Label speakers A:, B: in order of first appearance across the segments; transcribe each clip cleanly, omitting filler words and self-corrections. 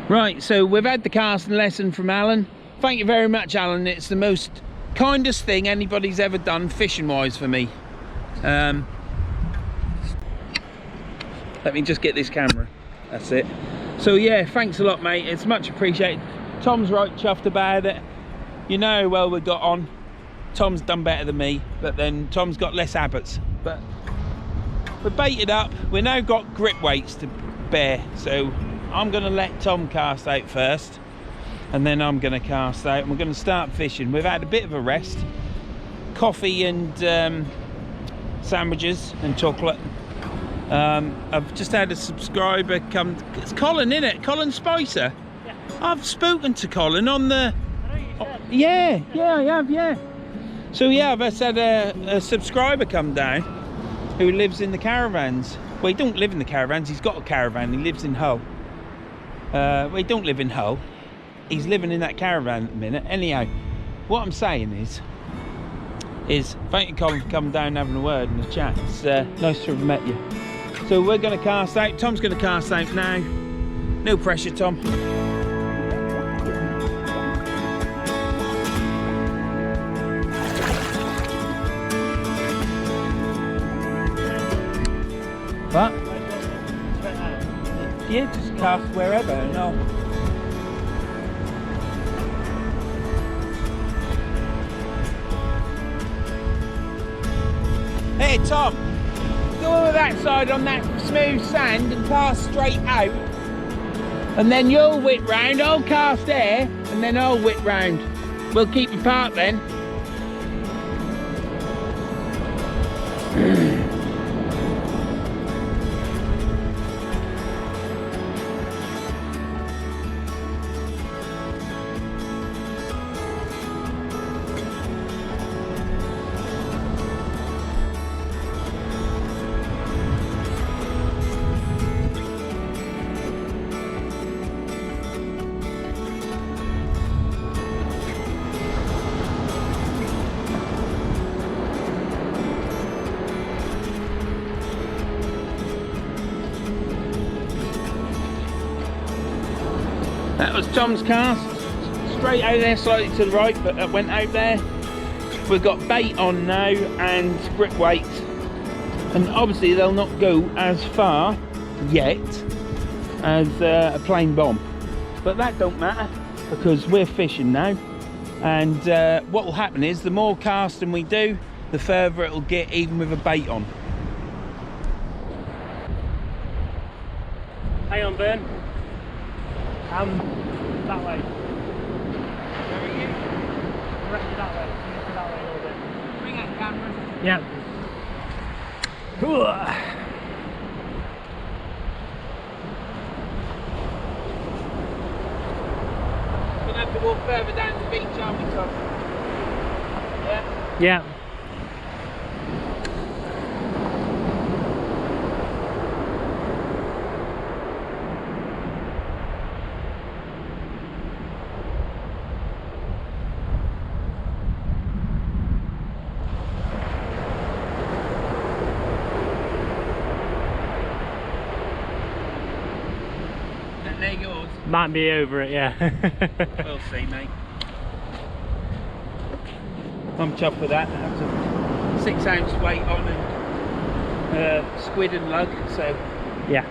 A: Right, so we've had the casting lesson from Alan. Thank you very much, Alan. It's the most kindest thing anybody's ever done fishing wise for me. Let me just get this camera. That's it. So yeah, thanks a lot, mate. It's much appreciated. Tom's right chuffed about it. You know how well we got on. Tom's done better than me, but then Tom's got less habits. But we're baited up. We've now got grip weights to bear. So I'm going to let Tom cast out first, and then I'm going to cast out, and we're going to start fishing. We've had a bit of a rest. Coffee and sandwiches and chocolate. I've just had a subscriber come. It's Colin, isn't it? Colin Spicer.
B: Yeah.
A: I've spoken to Colin on the.
B: I know you said.
A: Yeah, I have. Yeah. So yeah, I've just had a subscriber come down who lives in the caravans. Well, he don't live in the caravans. He's got a caravan. He lives in Hull. Well, he don't live in Hull. He's living in that caravan at the minute. Anyhow, what I'm saying is thank you, Colin, for coming down and having a word and a chat. It's nice to have met you. So we're going to cast out. Tom's going to cast out now. No pressure, Tom. What? Yeah, just cast wherever. No. Hey Tom, go over that side on that smooth sand and cast straight out, and then you'll whip round. I'll cast there, and then I'll whip round. We'll keep apart then. That was Tom's cast, straight out there, slightly to the right, but that went out there. We've got bait on now and grip weights, and obviously they'll not go as far yet as a plain bomb, but that don't matter because we're fishing now. And what will happen is the more casting we do, the further it'll get, even with a bait on.
B: Hang on, Vern. That way.
A: Where are you?
B: That way. That way a little bit.
A: Bring that camera.
B: Yeah.
A: We're going to have to walk further down the beach, aren't we, Tom? Yeah?
B: Yeah.
A: They're yours.
B: Might be over it, yeah.
A: We'll see, mate. I'm chuffed with that. That's a 6 ounce weight on and squid and lug, so.
B: Yeah.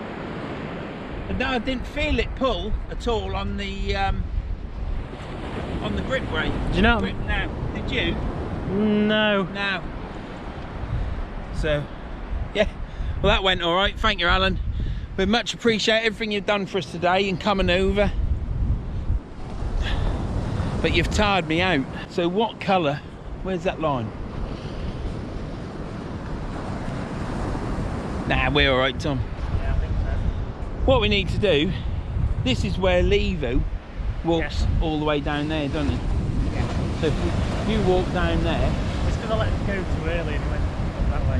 A: And no, I didn't feel it pull at all on the grip weight.
B: Do you know?
A: Grip now. Did you?
B: No.
A: No. So, yeah. Well, that went all right. Thank you, Alan. We much appreciate everything you've done for us today and coming over. But you've tired me out. So what colour? Where's that line? Nah, we're all right, Tom.
B: Yeah, I think so.
A: What we need to do, this is where Levo walks
B: Yes.
A: all the way down there, doesn't he?
B: Yeah.
A: So if you walk down there.
B: It's because I let it go too early and it went that way.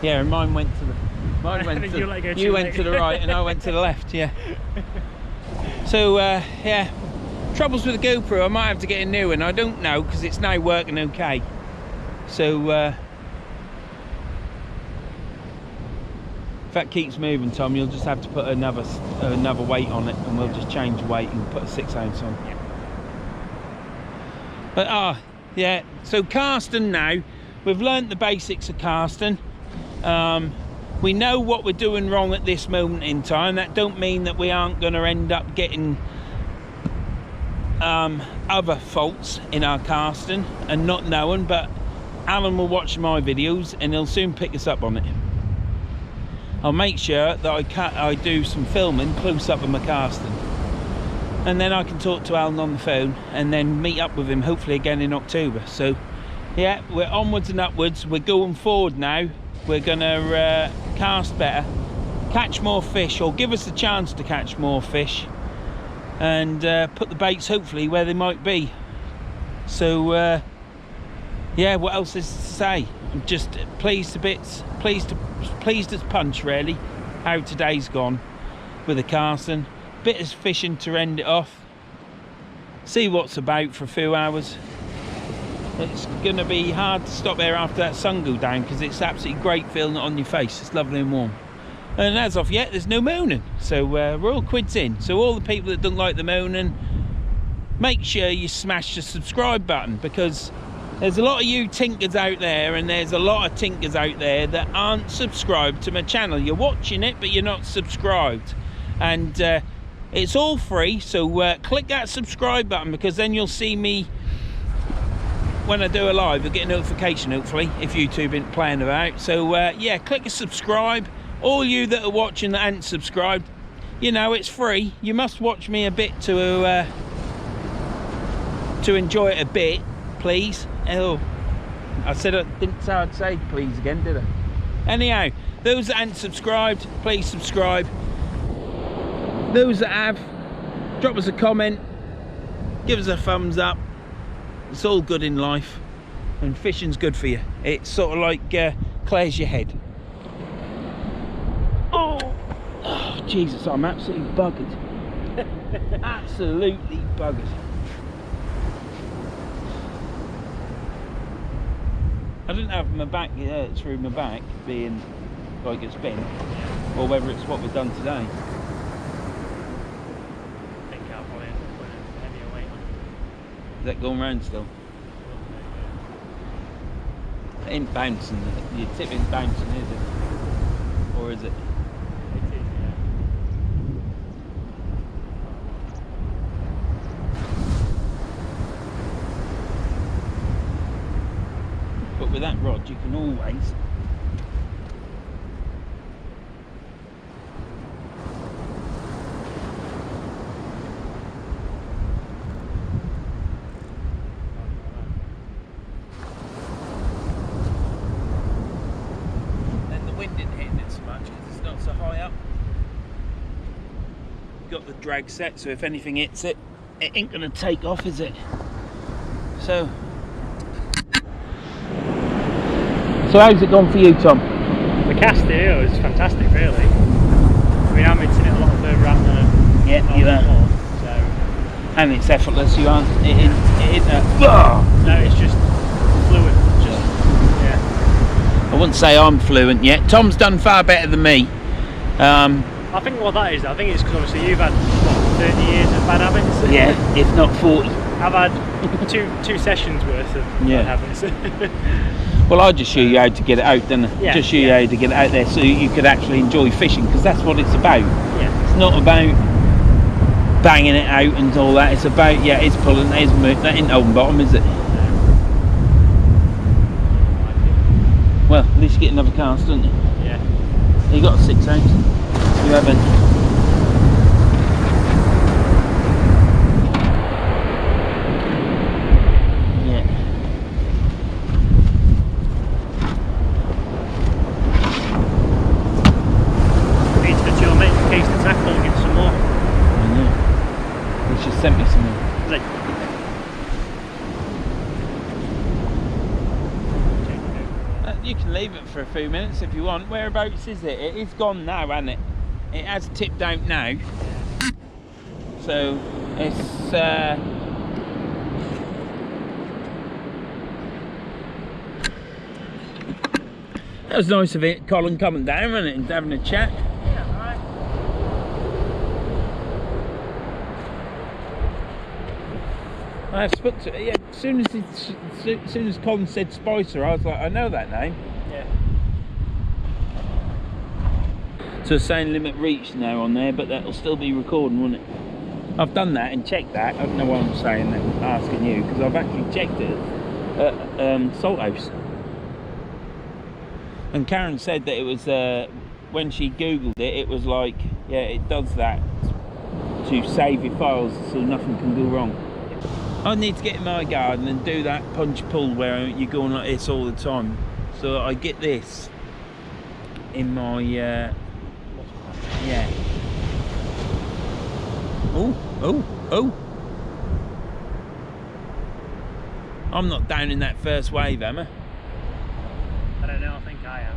A: Yeah, and mine went to the. Mine went
B: You
A: to,
B: let go too
A: you went
B: late.
A: to the right and I went to the left, yeah. So, yeah, troubles with the GoPro, I might have to get a new one. I don't know, because it's now working okay. So, If that keeps moving, Tom, you'll just have to put another weight on it, and we'll just change weight and put a 6 ounce on.
B: Yeah.
A: But yeah, so casting now, we've learnt the basics of casting. We know what we're doing wrong at this moment in time. That don't mean that we aren't going to end up getting other faults in our casting and not knowing, but Alan will watch my videos and he'll soon pick us up on it. I'll make sure that I do some filming close up of my casting, and then I can talk to Alan on the phone and then meet up with him hopefully again in October. So yeah, we're onwards and upwards. We're going forward now. We're gonna cast better, catch more fish, or give us the chance to catch more fish, and put the baits hopefully where they might be. So yeah, what else is to say? I'm just pleased to bits, pleased as punch really how today's gone with the casting. Bit of fishing to end it off, see what's about for a few hours. It's going to be hard to stop there after that sun go down, because it's absolutely great feeling it on your face. It's lovely and warm. And as of yet, there's no moaning, so we're all quids in. So all the people that don't like the moaning, make sure you smash the subscribe button, because there's a lot of you tinkers out there, and there's a lot of tinkers out there that aren't subscribed to my channel. You're watching it, but you're not subscribed. And it's all free, so click that subscribe button, because then you'll see me when I do a live. You'll get a notification hopefully if YouTube isn't playing about. So yeah, click a subscribe. All you that are watching that ain't subscribed, you know, it's free. You must watch me a bit to enjoy it a bit, please. Oh, I said I didn't say I'd say please again, did I? Anyhow, those that ain't subscribed, please subscribe. Those that have, drop us a comment, give us a thumbs up. It's all good in life, and fishing's good for you. It's sort of like clears your head. Oh, Jesus, I'm absolutely buggered. Absolutely buggered. I didn't have my back through my back being like it's been, or whether it's what we've done today. Is that going round still? It ain't bouncing, your tip ain't bouncing, is it? Or is it?
B: It is, yeah.
A: But with that rod you can always got the drag set, so if anything hits it, it ain't gonna take off, is it? So how's it gone for you, Tom?
B: The cast here was fantastic, really. I mean, I'm hitting it a lot further out than
A: you are.
B: So.
A: And it's effortless. You aren't. No,
B: it's just fluent. Yeah.
A: I wouldn't say I'm fluent yet. Tom's done far better than me.
B: I think what that is, I think it's because obviously you've had what, 30 years of bad habits.
A: Yeah, if not 40.
B: I've had two sessions worth of bad habits.
A: Well, I'll just show you how to get it out, didn't I?
B: Yeah,
A: just show you how to get it out there so you could actually enjoy fishing, because that's what it's about.
B: Yeah.
A: It's not about banging it out and all that. It's about, yeah, it's pulling, it's moving. That ain't open bottom, is it? Well, at least you get another cast, don't you?
B: Yeah.
A: You got a 6 ounce. You haven't. Yeah.
B: Need to go to your mate in case the tackle and get some more.
A: I know. He just sent me some more.
B: Is it?
A: You can leave it for a few minutes if you want. Whereabouts is it? It is gone now, hasn't it? It has tipped out now. So it's That was nice of it, Colin coming down, wasn't it, and having a chat.
B: Yeah, right.
A: I have spoke to, yeah, as soon as Colin said Spicer, I was like, I know that name.
B: Yeah.
A: So it's saying limit reach now on there, but that'll still be recording, won't it? I've done that and checked that. I don't know why I'm saying that, asking you, because I've actually checked it at Salthouse. And Karen said that it was, when she Googled it, it was like, yeah, it does that to save your files so nothing can go wrong. I need to get in my garden and do that punch pull where you're going like this all the time. So I get this in my, yeah. Oh. I'm not down in that first wave, am I?
B: I don't know, I think I am.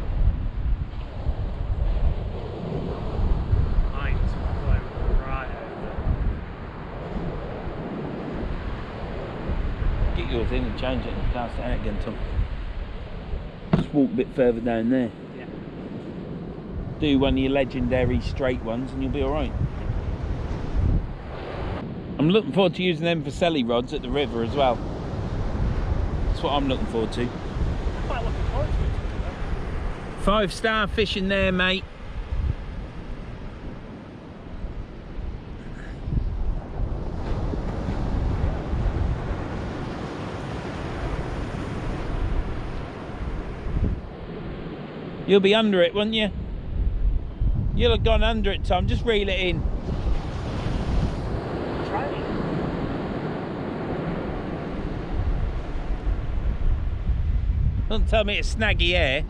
B: Mine's going right over.
A: Get yours in and change it and cast it out again, Tom. Just walk a bit further down there.
B: Yeah.
A: Do one of your legendary straight ones and you'll be alright. I'm looking forward to using them for celly rods at the river as well. That's what I'm looking forward to.
B: I'm quite looking forward to it.
A: 5-star fishing there, mate. You'll be under it, won't you? You'll have gone under it, Tom. Just reel it in.
B: Try it.
A: Don't tell me it's snaggy air.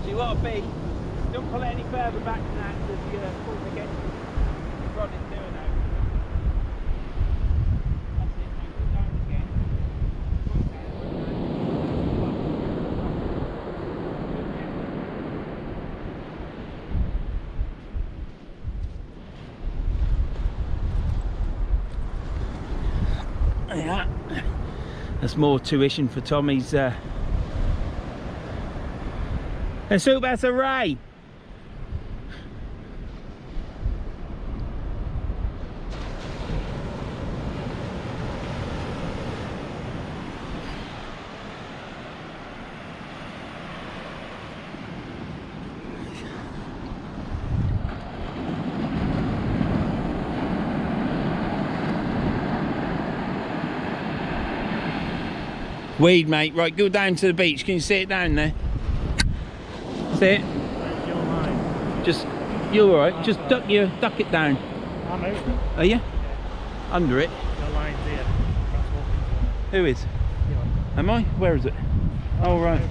A: You ought to be. Don't pull it any further back than that because you're pulling against the rod it's doing now. That's it, now go down again. Yeah. That's more tuition for Tommy's and so that's a ray. Weed, mate. Right, go down to the beach. Can you see it down there? See it?
B: Where's your line?
A: Just, you're alright. Just duck it down.
B: I'm over.
A: Are you?
B: Yeah.
A: Under it.
B: Your line's here. That's walking to
A: Who is?
B: it. You are.
A: Am I? Where is it? Oh, right.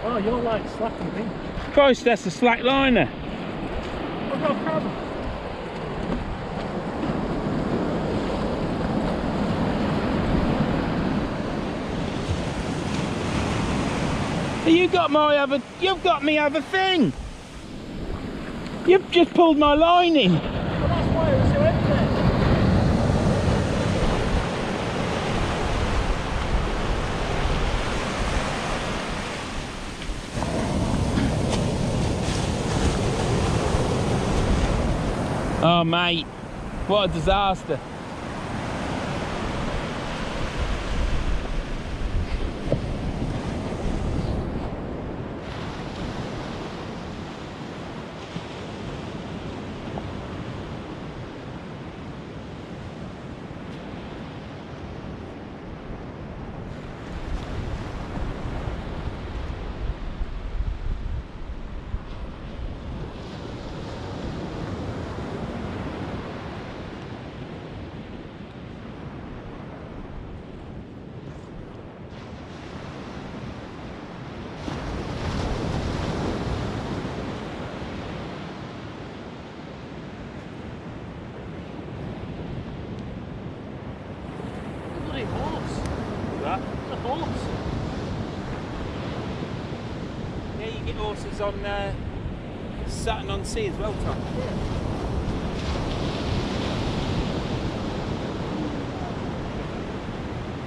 B: Oh, your line's slapping me.
A: Christ, that's a slack liner.
B: I've got a crab.
A: You've got me other thing. You've just pulled my line in.
B: Well, that's why it was so empty.
A: Oh mate, what a disaster. Yeah, you get horses on Sutton-on-Sea as well, Tom.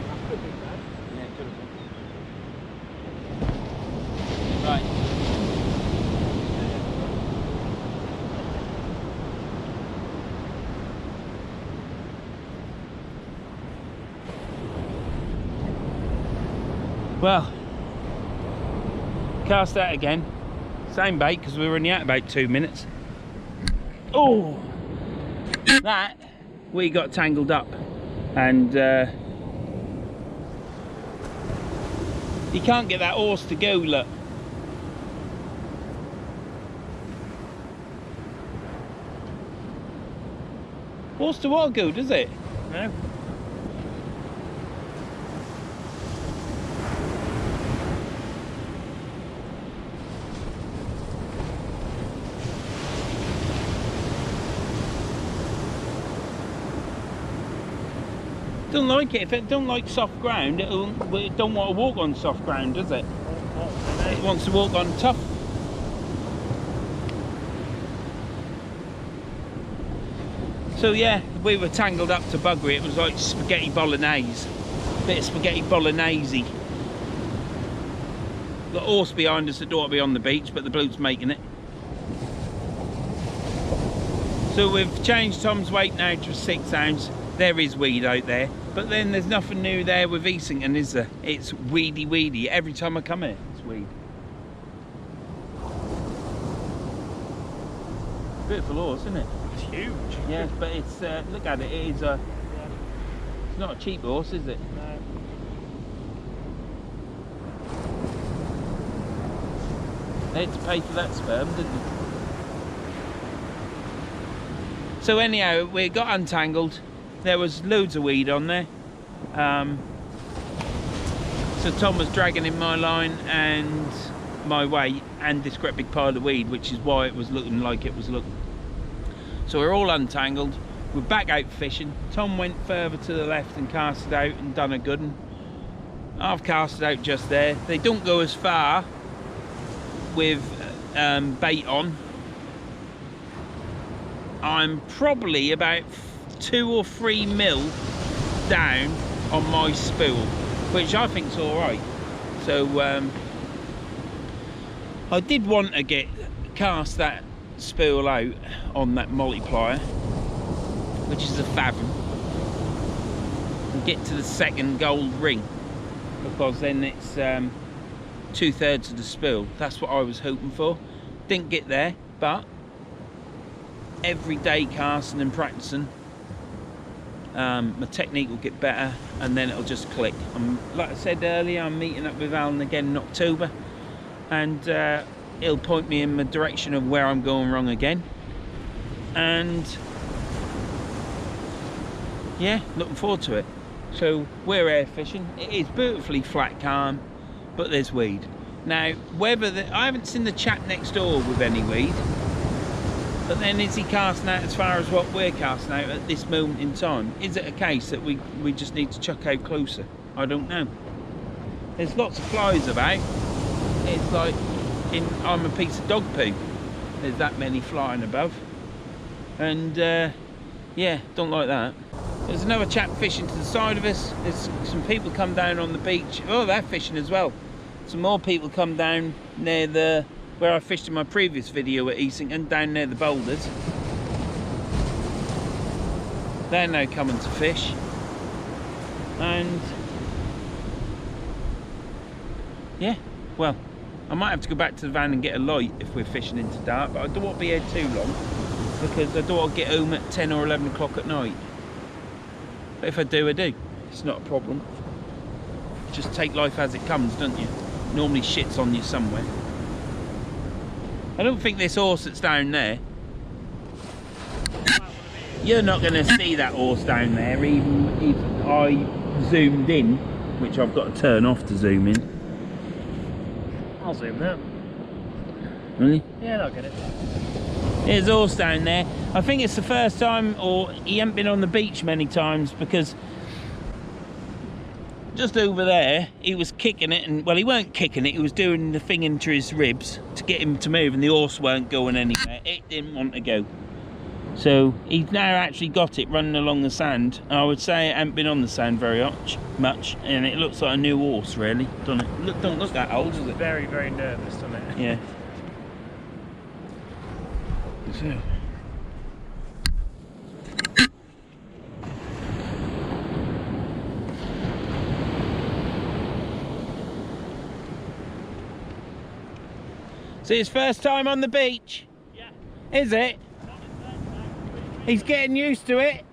B: That could be bad.
A: Yeah, it could have been. Right. Well, cast out again. Same bait because we were only out about 2 minutes. Oh, that we got tangled up, and you can't get that horse to go. Look, horse to what go, does it?
B: No.
A: Don't like it. If it don't like soft ground, it don't want to walk on soft ground, does it? It wants to walk on tough. So yeah, we were tangled up to buggery. It was like spaghetti bolognese. Bit of spaghetti bolognese. Got a horse behind us that ought to be on the beach, but the bloke's making it. So we've changed Tom's weight now to 6 ounce. There is weed out there, but then there's nothing new there with Easington, is there? It's weedy. Every time I come here, it's weed. Beautiful horse, isn't it?
B: It's huge.
A: Yeah, but it's look at it. It is a. It's not a cheap horse, is it?
B: No.
A: They had to pay for that sperm, didn't they? So anyhow, we got untangled. There was loads of weed on there. So Tom was dragging in my line and my weight and this great big pile of weed, which is why it was looking like it was looking. So we're all untangled. We're back out fishing. Tom went further to the left and cast it out and done a good one. I've cast it out just there. They don't go as far with bait on. I'm probably about 2 or 3 mil down on my spool, which I think's all right. So I did want to cast that spool out on that multiplier, which is a fathom, and get to the second gold ring, because then it's 2/3 of the spool. That's what I was hoping for. Didn't get there, but every day casting and practicing, my technique will get better, and then it'll just click. Like I said earlier, I'm meeting up with Alan again in October, and he'll point me in the direction of where I'm going wrong again. And yeah, looking forward to it. So we're air fishing. It is beautifully flat, calm, but there's weed. Now, whether I haven't seen the chap next door with any weed. But then, is he casting out as far as what we're casting out at this moment in time? Is it a case that we just need to chuck out closer? I don't know. There's lots of flies about. It's like I'm a piece of dog poo. There's that many flying above. And yeah, don't like that. There's another chap fishing to the side of us. There's some people come down on the beach. Oh, they're fishing as well. Some more people come down near where I fished in my previous video at Easington, down near the boulders. they're now coming to fish. And yeah, well, I might have to go back to the van and get a light if we're fishing into dark, but I don't want to be here too long because I don't want to get home at 10 or 11 o'clock at night. But if I do, I do. It's not a problem. Just take life as it comes, don't you? Normally shit's on you somewhere. I don't think this horse that's down there, you're not going to see that horse down there even if I zoomed in, which I've got to turn off to zoom in.
B: I'll zoom that.
A: Really?
B: Yeah, I'll get it.
A: There's a horse down there. I think it's the first time, or he hasn't been on the beach many times, because just over there he was kicking it, and well, he weren't kicking it, he was doing the thing into his ribs to get him to move, and the horse weren't going anywhere. It didn't want to go. So he's now actually got it running along the sand. I would say it hasn't been on the sand very much, and it looks like a new horse, really, doesn't it? Look, don't look that old, does it?
B: Very, very nervous, doesn't it?
A: Yeah. So. So his first time on the beach?
B: Yeah.
A: Is it? He's getting used to it.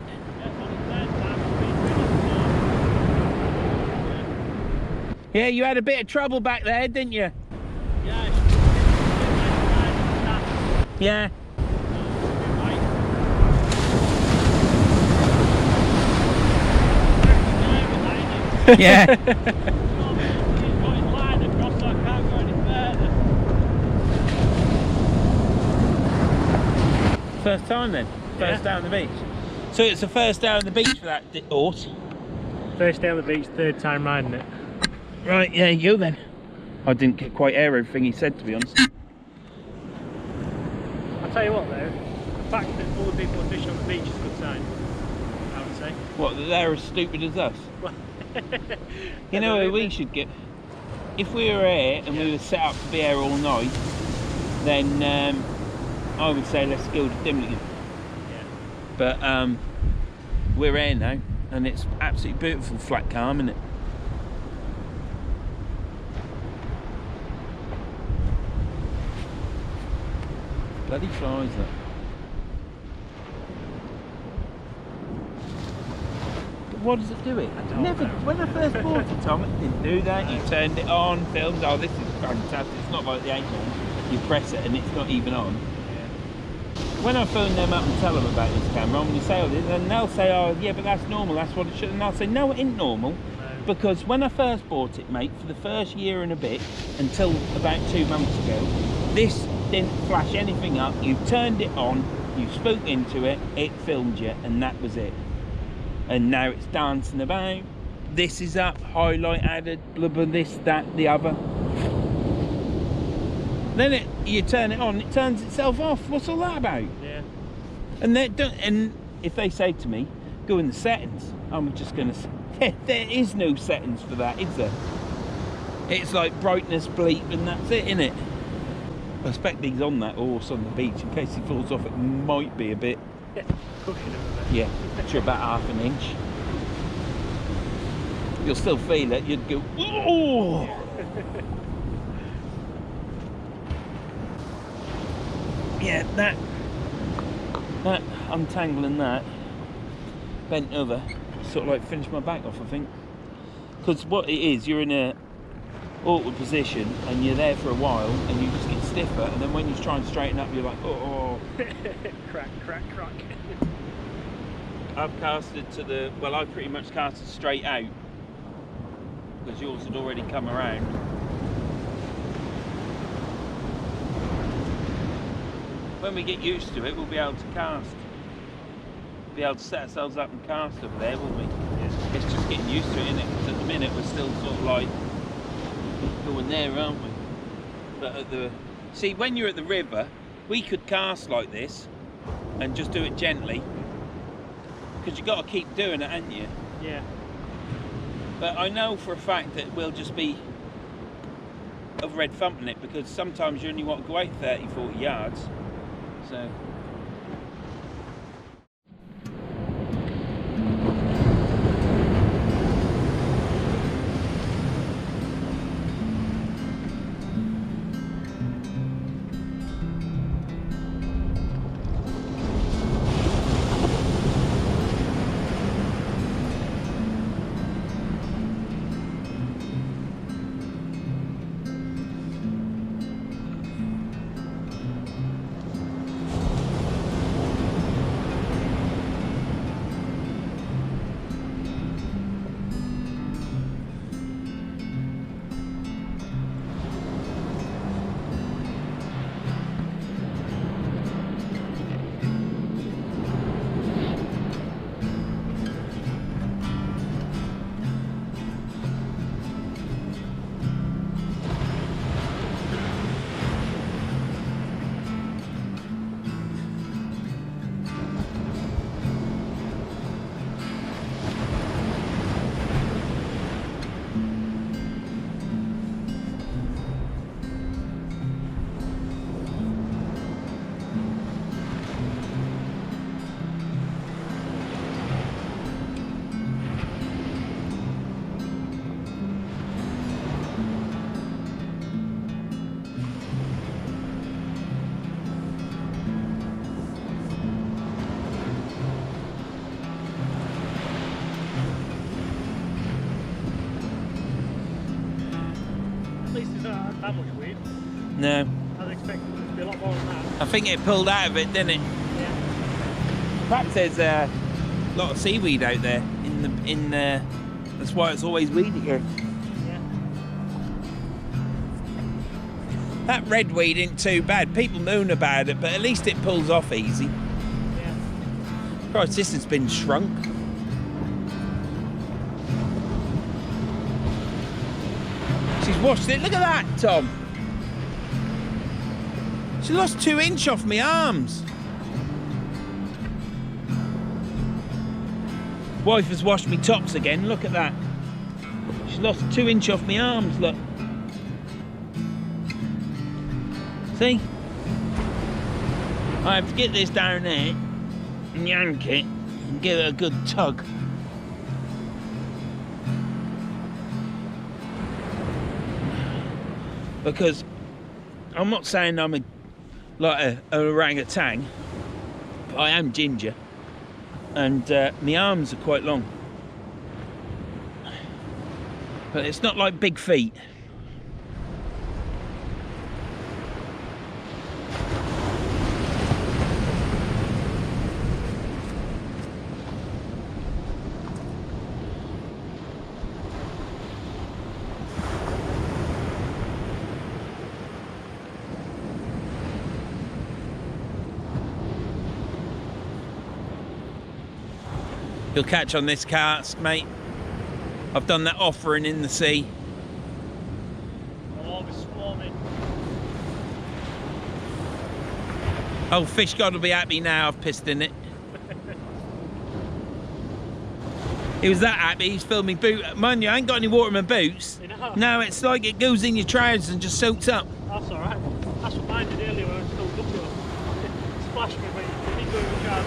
A: Yeah, you had a bit of trouble back there, didn't you? Yeah. Yeah. First time then? First day on the beach. So it's the first day on the beach for that horse?
B: First day on the beach, third time riding it.
A: Right, yeah, you go then. I didn't get quite hear everything he said, to be honest.
B: I'll tell you what though, the fact that all the people are fishing on the beach is a good sign, I would say.
A: What, that they're as stupid as us? You know where we should get... If we were here and we were set up to be here all night, then I would say let's go to Dimlingham.
B: Yeah.
A: But we're here now, and it's absolutely beautiful, flat calm, isn't it? Bloody flies, that. But what does it do it? Never. When I first bought it, Tom, it didn't do that. You turned it on, filmed. Oh, this is fantastic. It's not like the 8 one. You press it and it's not even on. When I phone them up and tell them about this camera, I'm going to say all this, and they'll say, oh yeah, but that's normal, that's what it should, and I'll say, no, it ain't normal, because when I first bought it, mate, for the first year and a bit, until about 2 months ago, this didn't flash anything up. You turned it on, you spoke into it, it filmed you, and that was it. And now it's dancing about, this is up, highlight added, blah blah, this, that, the other. Then you turn it on, it turns itself off. What's all that about?
B: Yeah.
A: And if they say to me, go in the settings, I'm just going to say, there is no settings for that, is there? It's like brightness, bleep, and that's it, innit? I expect he's on that horse on the beach. In case he falls off, it might be a bit.
B: Pushing him a bit.
A: Yeah, to about half an inch. You'll still feel it. You'd go, oh! Yeah, that untangling that bent over, sort of like finished my back off, I think. Because what it is, you're in a awkward position and you're there for a while and you just get stiffer, and then when you try and straighten up, you're like, oh.
B: Crack, crack, crack.
A: I've casted to the, well, I pretty much casted straight out because yours had already come around. When we get used to it, we'll be able to cast. Be able to set ourselves up and cast over there, won't we? Yeah. It's just getting used to it, innit? Because at the minute we're still sort of like going there, aren't we? But at the, see, when you're at the river, we could cast like this and just do it gently, because you've got to keep doing it, haven't you?
B: Yeah.
A: But I know for a fact that we'll just be of red thumping it, because sometimes you only want to go out 30, 40 yards. So No.
B: I was expecting it to be a lot more than that.
A: I think it pulled out of it, didn't it?
B: Yeah.
A: Perhaps there's a lot of seaweed out there in the. That's why it's always weedy here.
B: Yeah.
A: That red weed ain't too bad. People moan about it, but at least it pulls off easy.
B: Yeah.
A: Christ, this has been shrunk. She's washed it. Look at that, Tom. She lost 2 inches off my arms. Wife has washed me tops again. Look at that. She's lost 2 inches off my arms. Look. See? I have to get this down there and yank it and give it a good tug. Because I'm not saying I'm like an orangutan, but I am ginger, and my arms are quite long. But it's not like big feet. You'll catch on this cast, mate. I've done that offering in the sea.
B: I'll always swarming.
A: Oh, fish god will be happy now I've pissed in it. He was that happy, he's filled me boot. Mind you, I ain't got any water in my boots.
B: You know?
A: No, it's like it goes in your trousers and just soaks up.
B: That's alright. That's what mine did earlier when I was still looking. It splashed me, but you need to go in the car.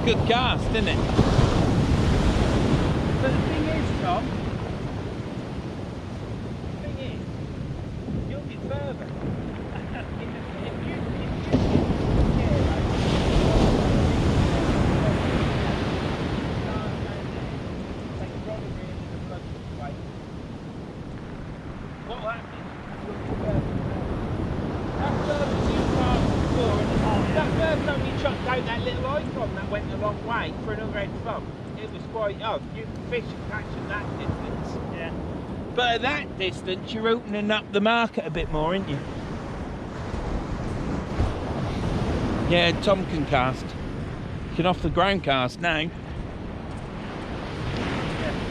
A: Good cast, isn't it? But the thing is, Tom, you'll be further. What will happen that further only chucked out that little icon that went a long way for another head bump. It was quite, you can fish and catch at that distance.
B: Yeah.
A: But at that distance, you're opening up the market a bit more, aren't you? Yeah, Tom can cast. You can off the ground cast now.
B: Yeah,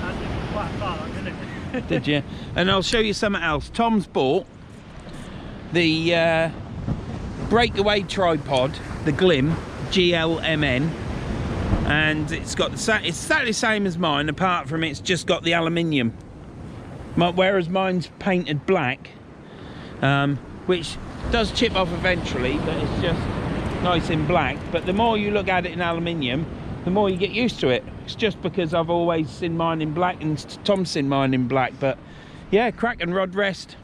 B: I did quite far, didn't it?
A: Did you? And I'll show you something else. Tom's bought the breakaway tripod, the Glim GLMN, and it's got it's exactly the same as mine, apart from it's just got the aluminium. Whereas mine's painted black, which does chip off eventually, but it's just nice in black. But the more you look at it in aluminium, the more you get used to it. It's just because I've always seen mine in black and Tom's seen mine in black. But yeah, cracking rod rest.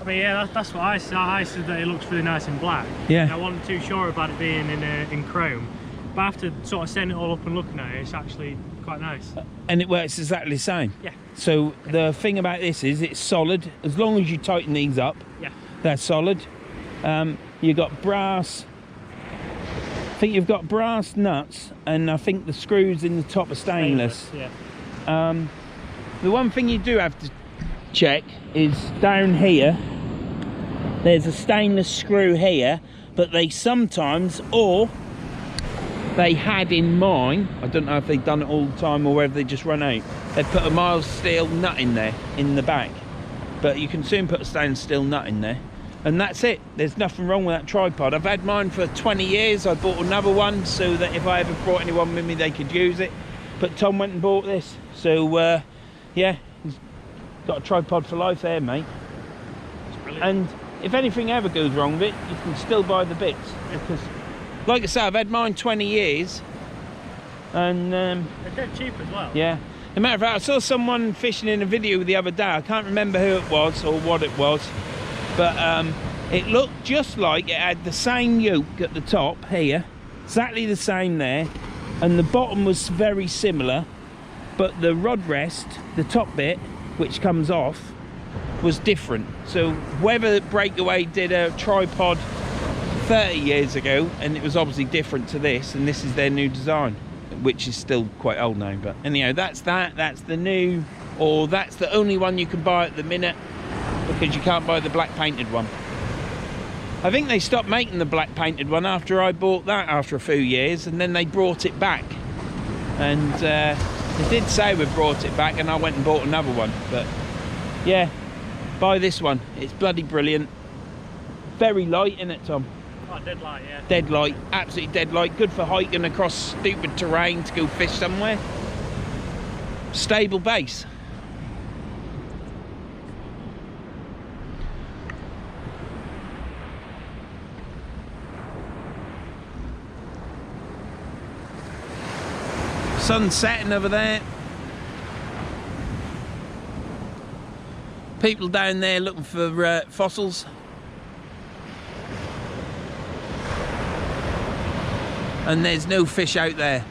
B: I mean, yeah, that's what I said. I said that it looks really nice in black.
A: Yeah.
B: And I wasn't too sure about it being in chrome. But after sort of setting it all up and looking at it, it's actually quite nice.
A: And it works exactly the same.
B: Yeah.
A: So the thing about this is it's solid. As long as you tighten these up,
B: Yeah.
A: they're solid. You've got brass. I think you've got brass nuts, and I think the screws in the top are stainless.
B: Yeah.
A: The one thing you do have to check is down here. There's a stainless screw here, but they sometimes, or they had in mine, I don't know if they've done it all the time or whether they just run out, they put a mild steel nut in there in the back, but you can soon put a stainless steel nut in there, and that's it. There's nothing wrong with that tripod. I've had mine for 20 years. I bought another one so that if I ever brought anyone with me they could use it, but Tom went and bought this, so yeah, he's got a tripod for life there, mate.
B: It's brilliant.
A: And if anything ever goes wrong with it, you can still buy the bits, because like I say, I've had mine 20 years, and
B: they're dead cheap as well.
A: yeah. As a matter of fact, I saw someone fishing in a video the other day. I can't remember who it was or what it was, but it looked just like it had the same yoke at the top here, exactly the same there, and the bottom was very similar, but the rod rest, the top bit, which comes off, was different. So whether Breakaway did a tripod 30 years ago and it was obviously different to this, and this is their new design, which is still quite old now, but anyhow, that's the new, or that's the only one you can buy at the minute, because you can't buy the black painted one. I think they stopped making the black painted one after I bought that after a few years, and then they brought it back, and they did say we brought it back, and I went and bought another one. But yeah, buy this one. It's bloody brilliant. Very light, isn't it, Tom?
B: Oh, dead light, yeah.
A: Dead light, absolutely dead light. Good for hiking across stupid terrain to go fish somewhere. Stable base. Sun's setting over there. People down there looking for fossils. And there's no fish out there.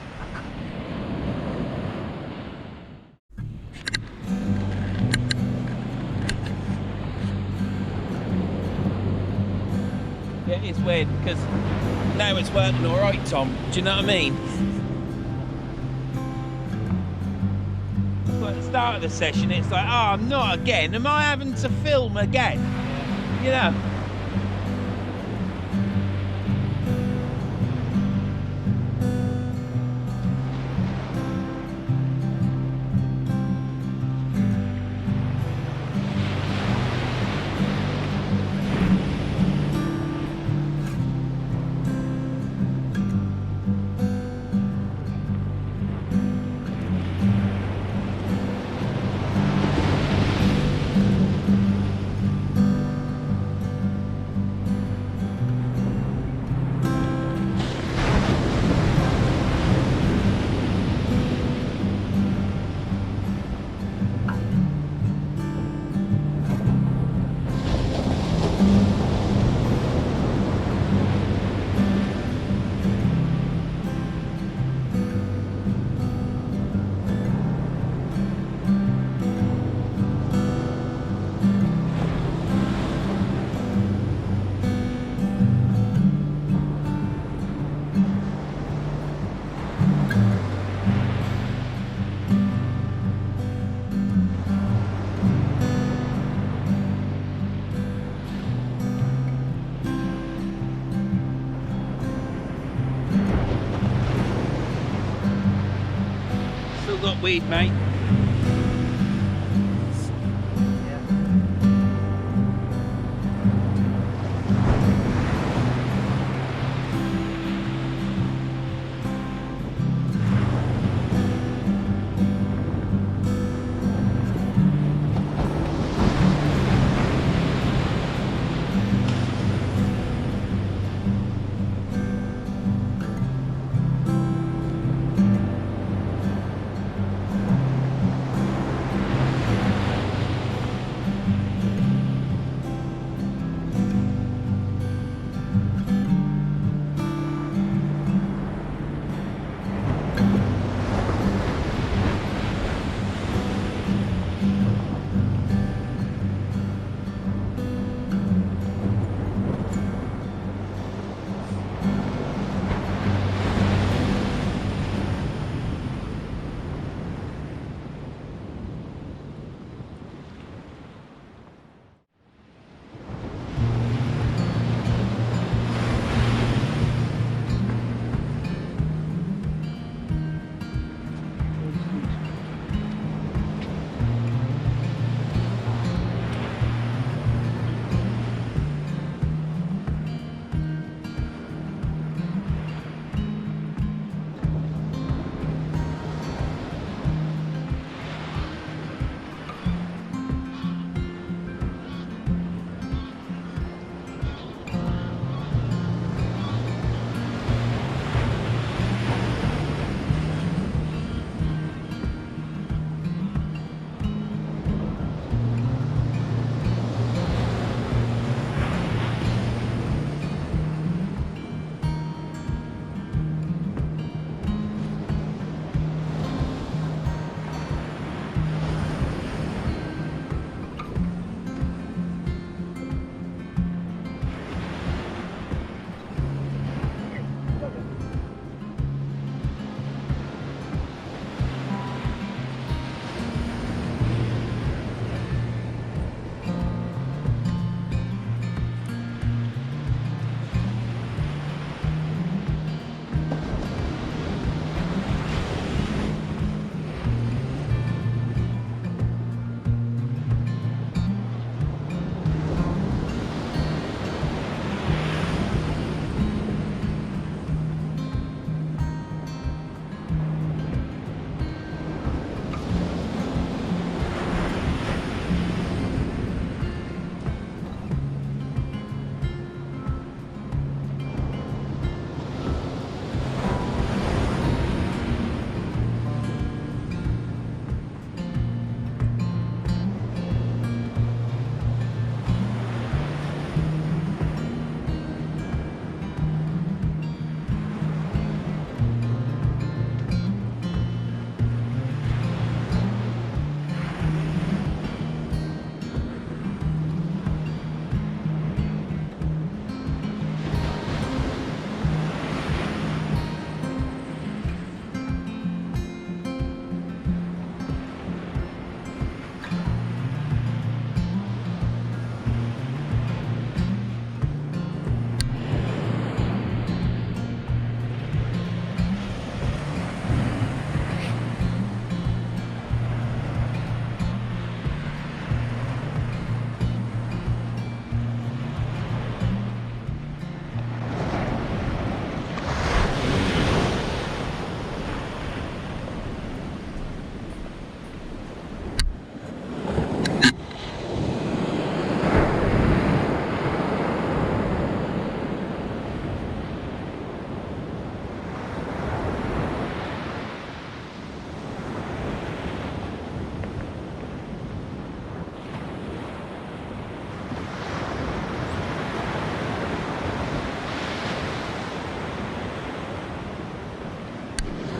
A: Yeah, it's weird because now it's working all right, Tom. Do you know what I mean? At the start of the session, it's like, oh, not again. Am I having to film again? You know. Got weed, mate.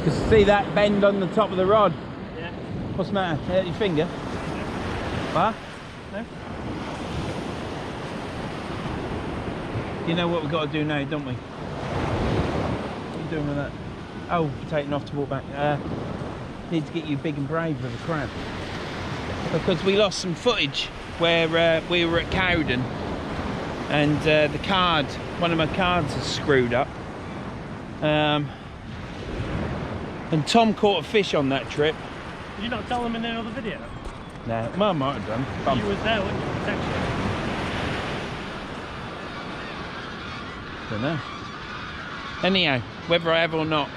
A: Because see that bend on the top of the rod?
B: Yeah.
A: What's the matter? Hurt your finger? What?
B: No.
A: You know what we've got to do now, don't we? What are you doing with that? Oh, taking off to walk back. Need to get you big and brave with a crab. Because we lost some footage where we were at Cowden and the card, one of my cards is screwed up. And Tom caught a fish on that trip.
B: Did you not tell them in another video?
A: No, well, I might have done.
B: You was there, weren't you? Protection.
A: Don't know. Anyhow, whether I have or not,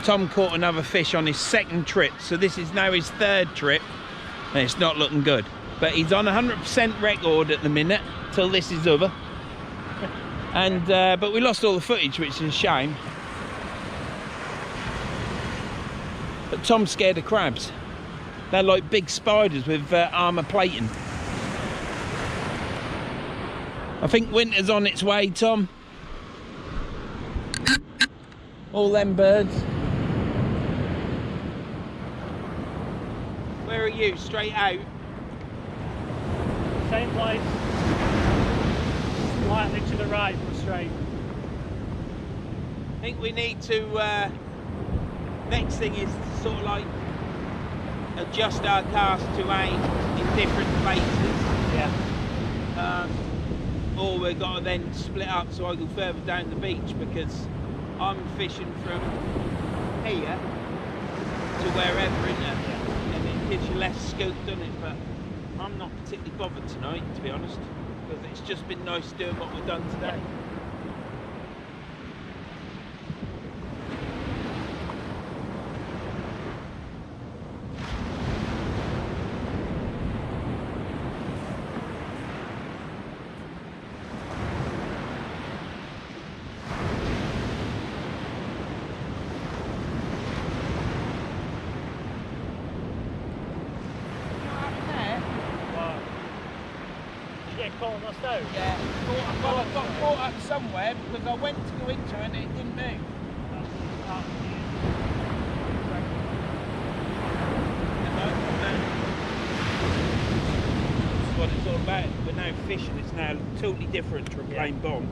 A: Tom caught another fish on his second trip, so this is now his third trip, and it's not looking good. But he's on 100% record at the minute, till this is over. And but we lost all the footage, which is a shame. But Tom's scared of crabs. They're like big spiders with armour plating. I think winter's on its way, Tom. All them birds. Where are you? Straight out?
B: Same place. Slightly to the right, but straight.
A: I think we need to, next thing is to sort of like adjust our cast to aim in different places.
B: Yeah.
A: Or we've got to then split up so I go further down the beach, because I'm fishing from here to wherever, isn't it? And it gives you less scope, doesn't it? But I'm not particularly bothered tonight, to be honest, because it's just been nice doing what we've done today.
B: Caught on the stone?
A: Yeah, I got caught up somewhere because I went to go into it and it didn't move. That's what it's all about. We're now fishing, it's now totally different to a plain bomb.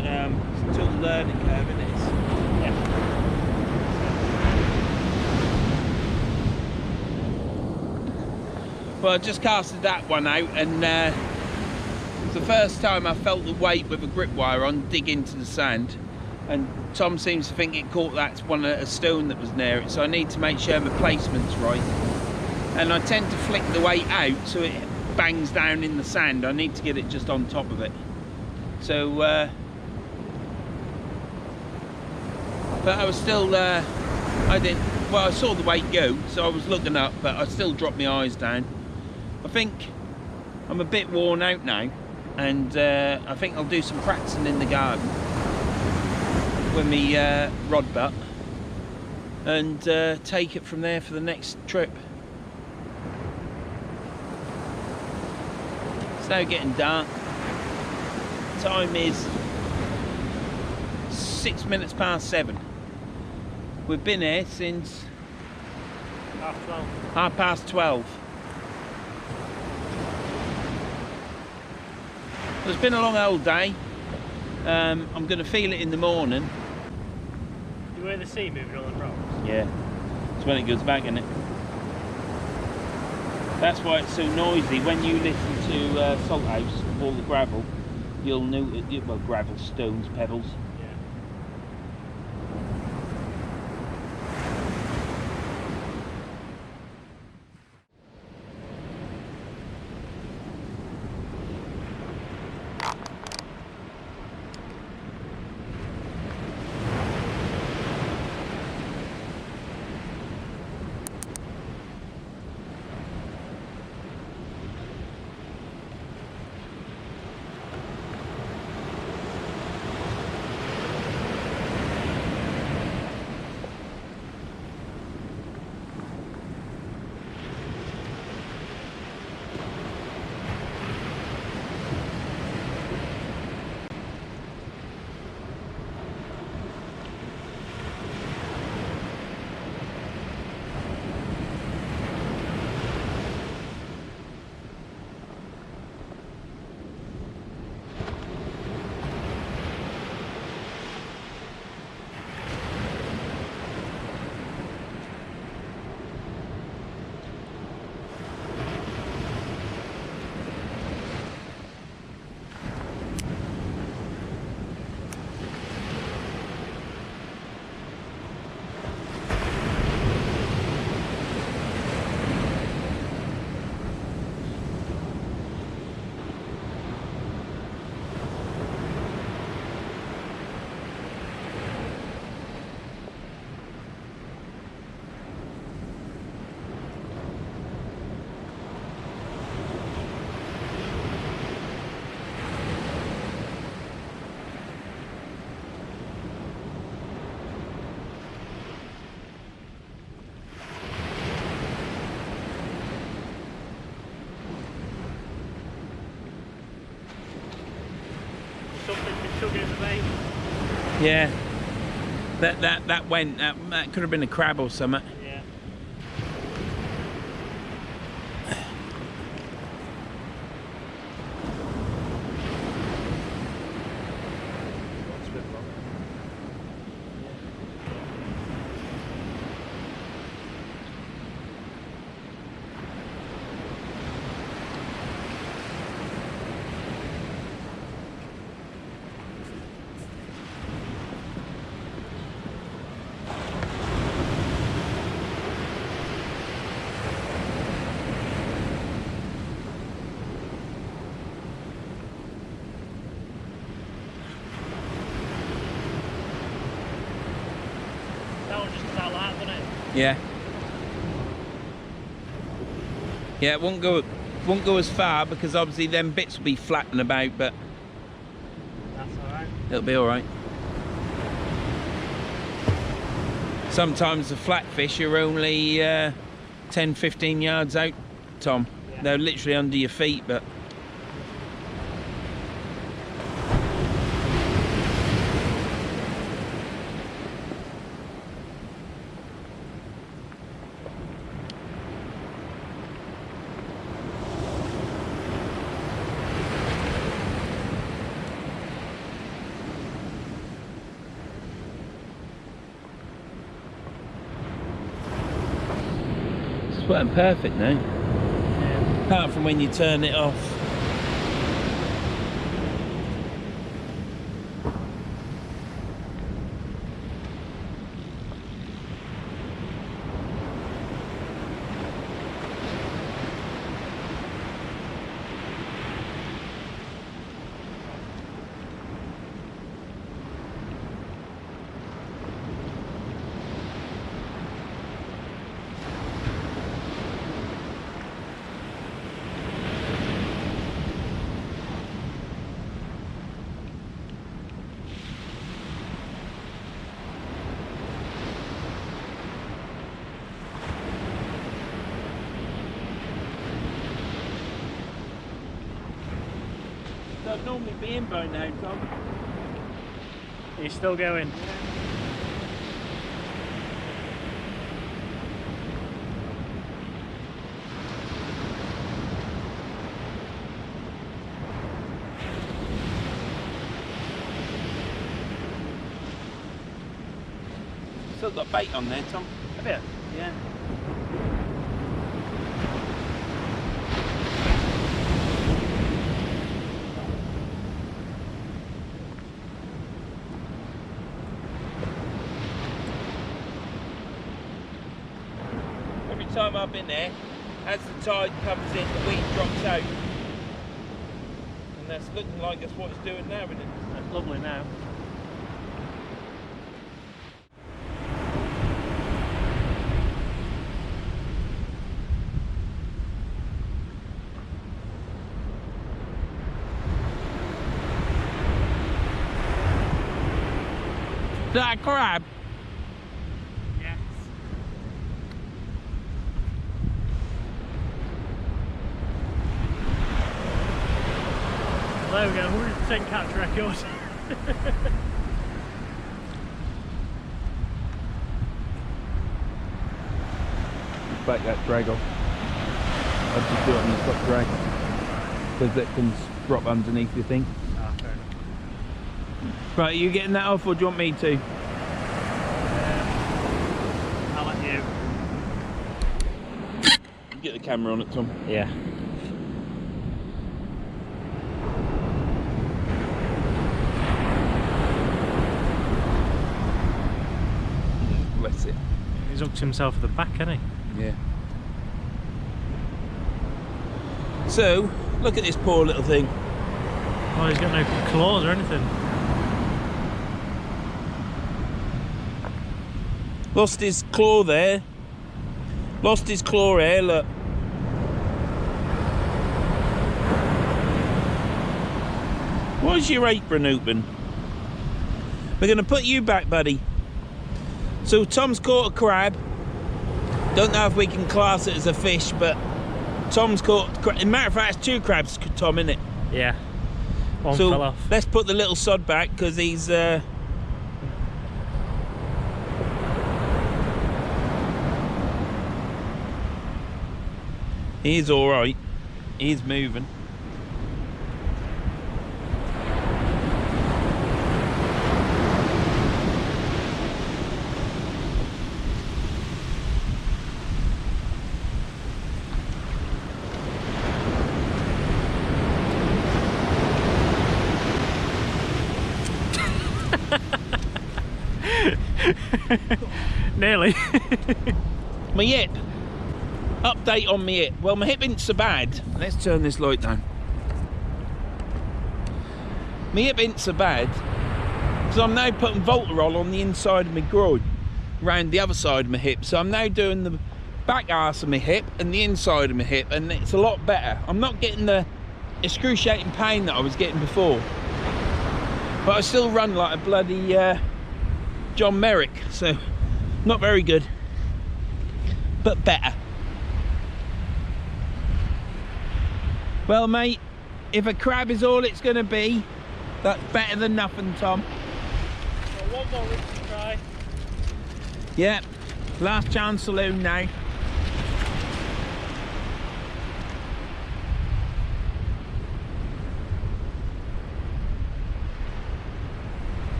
A: It's a total learning curve, isn't it?
B: Yeah.
A: Well, I just casted that one out, and it's the first time I felt the weight with a grip wire on dig into the sand, and Tom seems to think it caught that a stone that was near it, so I need to make sure my placement's right. And I tend to flick the weight out so it bangs down in the sand. I need to get it just on top of it. So, but I was still, I saw the weight go, so I was looking up, but I still dropped my eyes down. I think I'm a bit worn out now, and I think I'll do some practicing in the garden with me rod butt, and take it from there for the next trip. It's now getting dark. Time is 6 minutes past 7. We've been here since 12:30. It's been a long old day. I'm going to feel it in the morning.
B: You hear the sea moving on the rocks?
A: Yeah, it's when it goes back, isn't it? That's why it's so noisy. When you listen to Salt House, all the gravel, you'll know it, well, gravel, stones, pebbles.
B: still getting the bait.
A: Yeah. That went. That could have been a crab or something.
B: Yeah.
A: Yeah. Yeah, it won't go as far because obviously them bits will be flattened about, but
B: that's alright.
A: It'll be alright. Sometimes the flatfish are only 10-15 yards out, Tom. Yeah. They're literally under your feet, but it's working perfect now. Yeah. Apart from when you turn it off. I'd normally be in by now, Tom.
B: He's still going.
A: Still got bait on there, Tom.
B: A bit.
A: Yeah. Every time I've been there, as the tide comes in, the weed drops out. And that's looking like that's what it's doing now, isn't it?
B: That's lovely now.
A: Is that a crab?
B: Yes. There we go, 100% catch record.
A: Back that drag off. I'll just do it on the top drag because it can drop underneath your thing.
B: Ah, fair enough.
A: Right, are you getting that off or do you want me to?
B: I'll let you.
A: Get the camera on it, Tom.
B: Yeah.
A: Bless it.
B: He's hooked himself at the back, hasn't he?
A: Yeah. So, look at this poor little thing.
B: Oh, he's got no claws or anything.
A: Lost his claw there. Lost his claw here, look. Why's your apron open? We're going to put you back, buddy. So Tom's caught a crab. Don't know if we can class it as a fish, but Tom's caught, in matter of fact, it's two crabs, Tom, isn't it?
B: Yeah. One
A: so
B: fell off.
A: let's put the little sod back because he's all right. He's moving.
B: Nearly.
A: My hip. Update on my hip. Well, my hip ain't so bad. Let's turn this light down. My hip ain't so bad because I'm now putting Voltarol on the inside of my groin, around the other side of my hip. So I'm now doing the back arse of my hip and the inside of my hip, and it's a lot better. I'm not getting the excruciating pain that I was getting before, but I still run like a bloody John Merrick, so not very good, but better. Well, mate, if a crab is all it's going to be, that's better than nothing, Tom.
B: Well, one more we can try.
A: Yeah, last chance saloon now.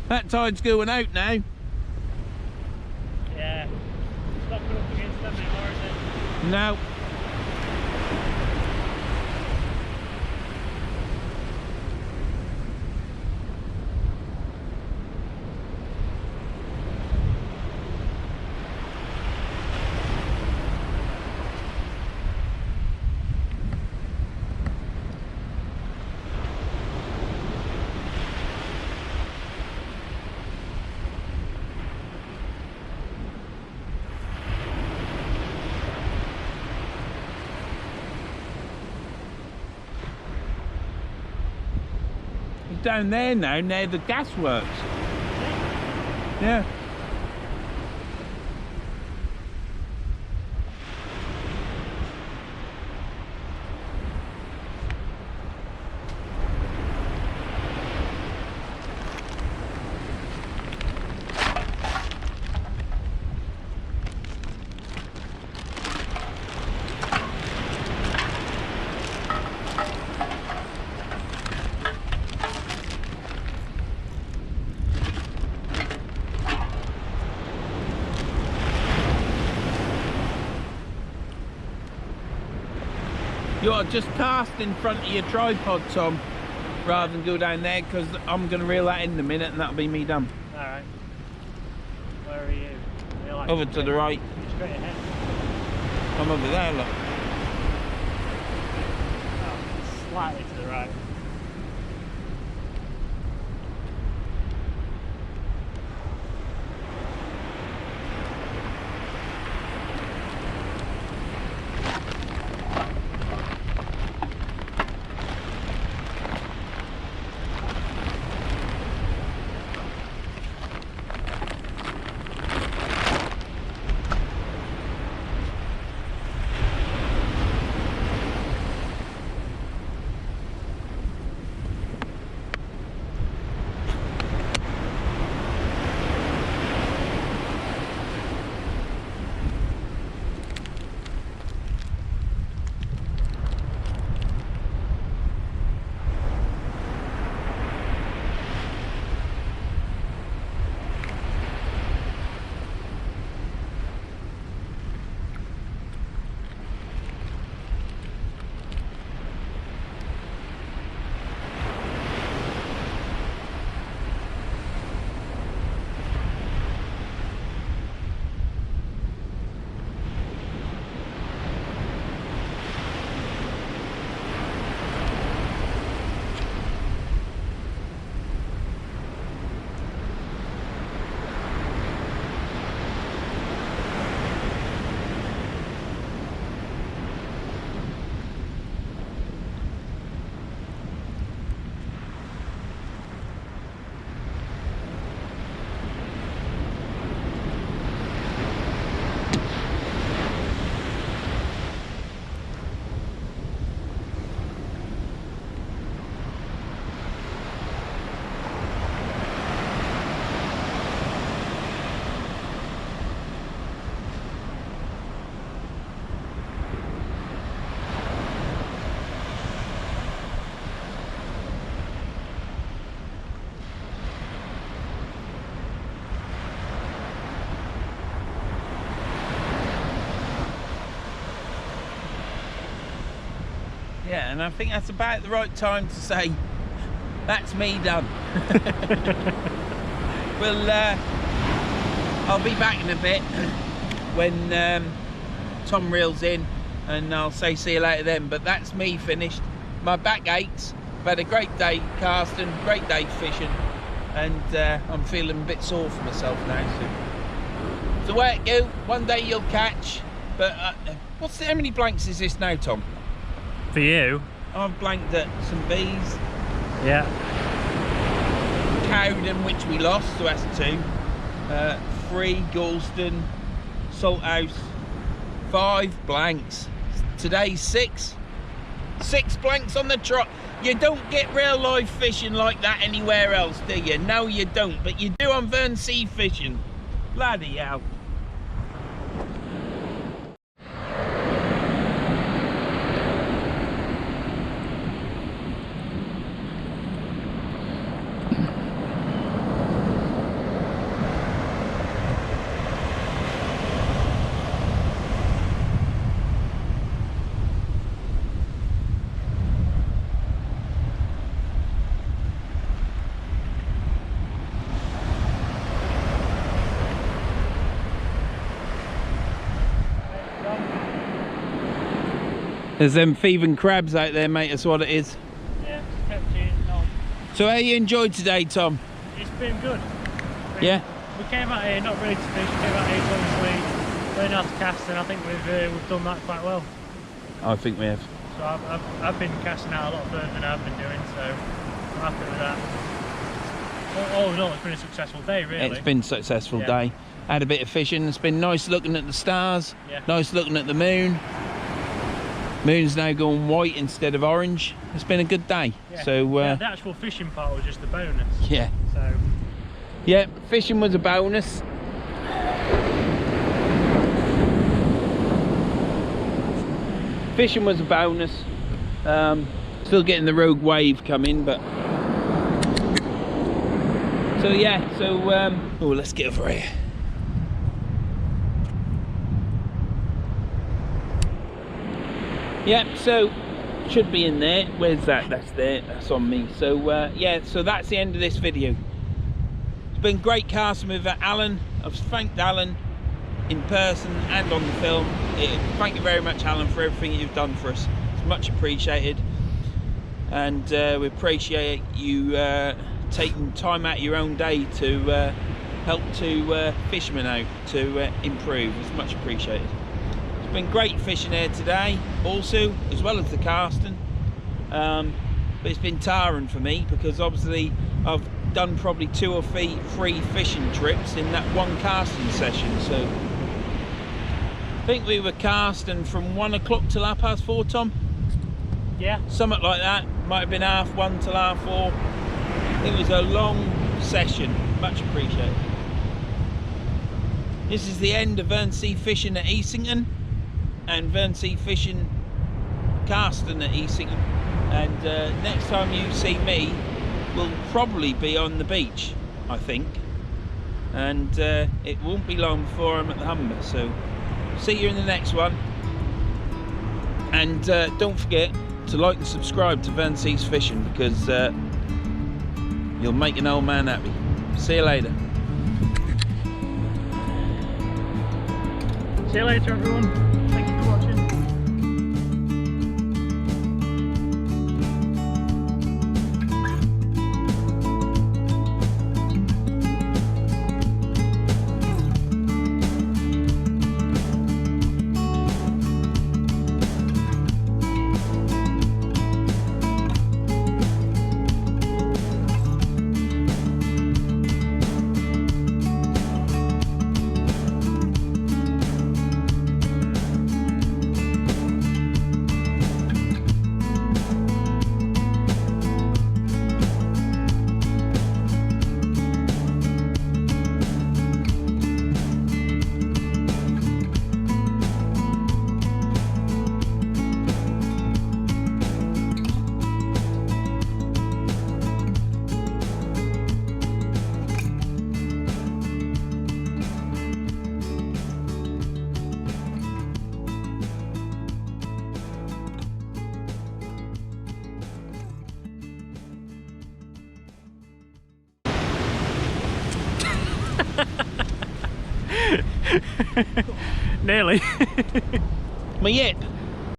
A: That tide's going out now.
B: Yeah. It's not put up against them anymore, is it?
A: No. Down there now, near the gas works. Yeah. You ought to just cast in front of your tripod, Tom, rather than go down there, because I'm going to reel that in a minute and that'll be me done.
B: Alright. Where are you? You're like
A: Over to the right.
B: Straight ahead.
A: I'm over there, look.
B: Oh, slightly to the right.
A: Yeah, and I think that's about the right time to say, that's me done. Well, I'll be back in a bit when Tom reels in, and I'll say see you later then, but that's me finished. My back aches. I've had a great day casting, great day fishing, and I'm feeling a bit sore for myself now. So it's the way it go. One day you'll catch, but how many blanks is this now, Tom?
B: For you?
A: I've blanked at some bees.
B: Yeah.
A: Cowden, which we lost, so that's 2. 3 Galston, Salthouse, 5 blanks. Today's 6. 6 blanks on the trot. You don't get real life fishing like that anywhere else, do you? No, you don't, but you do on Verns sea fishing. Bloody hell. There's them thieving crabs out there, mate, that's what it is.
B: Yeah, kept cheating on.
A: So how you enjoyed today, Tom?
B: It's been good.
A: Yeah?
B: We came out here not ready to fish, we came out here to obviously learn how to cast, and I think we've done that quite well.
A: I think we have.
B: So I've been casting out a lot further than I've been doing, so I'm happy with that. All in all, it's been a successful day, really.
A: It's been a successful day. Had a bit of fishing. It's been nice looking at the stars, nice looking at the moon. Moon's now going white instead of orange. It's been a good day.
B: Yeah.
A: So
B: the actual fishing part was just the bonus.
A: Yeah.
B: So
A: yeah, fishing was a bonus. Fishing was a bonus. Still getting the rogue wave coming, but so yeah. So oh, let's get over here. Yep, so should be in there. Where's that? That's there. That's on me. So yeah, so that's the end of this video. It's been great casting with Alan. I've thanked Alan in person and on the film. Thank you very much, Alan, for everything you've done for us. It's much appreciated, and we appreciate you taking time out of your own day to help to fishermen out to improve. It's much appreciated. It's been great fishing here today also, as well as the casting, but it's been tiring for me because obviously I've done probably 2 or 3 fishing trips in that one casting session. So I think we were casting from 1 o'clock till 4:30, Tom?
B: yeah,
A: Something like that. Might have been 1:30 till 4:30. It was a long session, much appreciated. This is the end of Verns sea fishing at Easington and Verns sea fishing casting at Easington, and next time you see me will probably be on the beach, I think, and it won't be long before I'm at the Humber. So see you in the next one, and don't forget to like and subscribe to Verns Sea Fishing, because you'll make an old man happy. See you later.
B: see you later, everyone. Thank you for watching. Nearly.
A: My yip.